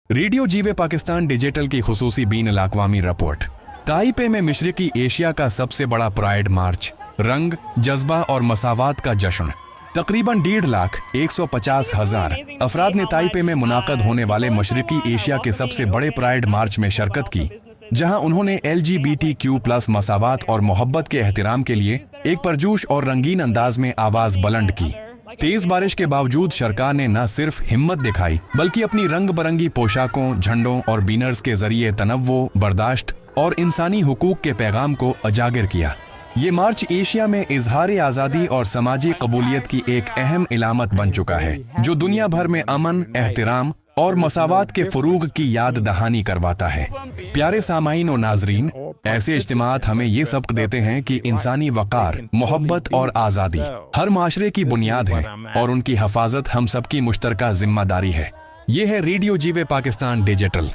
Radio जीवे Pakistan digital की खुसूसी been अल-अक़वामी report. Taipei में मशरिकी एशिया का सबसे बड़ा प्राइड मार्च, रंग, जज्बा और मसावात का जश्न। तकरीबन 1,50,000 अफराद ने ताइपे में मुनाक़द होने वाले मशरिकी एशिया के सबसे बड़े प्राइड मार्च में शिरकत की, जहां उन्होंने LGBTQ+ मसावात और मोहब्बत के एहतराम के लिए एक परजोश और रंगीन अंदाज में आवाज़ बुलंद की। तेज बारिश के बावजूद सरकार ने न सिर्फ हिम्मत दिखाई बल्कि अपनी रंग बरंगी पोशाकों, झंडों और बीनर्स के जरिए तनव्वो, बर्दाश्त और इंसानी हुकूक के पैगाम को उजागर किया। ये मार्च एशिया में इजहार आज़ादी और समाजी कबूलियत की एक अहम इलामत बन चुका है, जो दुनिया भर में अमन, एहतराम और मसावात के फरूग की याद दहानी करवाता है। प्यारे सामाईन और नाजरीन, ऐसे इज्तिमात हमें ये सबक देते हैं कि इंसानी वक़ार, मोहब्बत और आज़ादी हर माशरे की बुनियाद है और उनकी हिफाजत हम सबकी मुश्तरका जिम्मेदारी है। ये है रेडियो जीवे पाकिस्तान डिजिटल।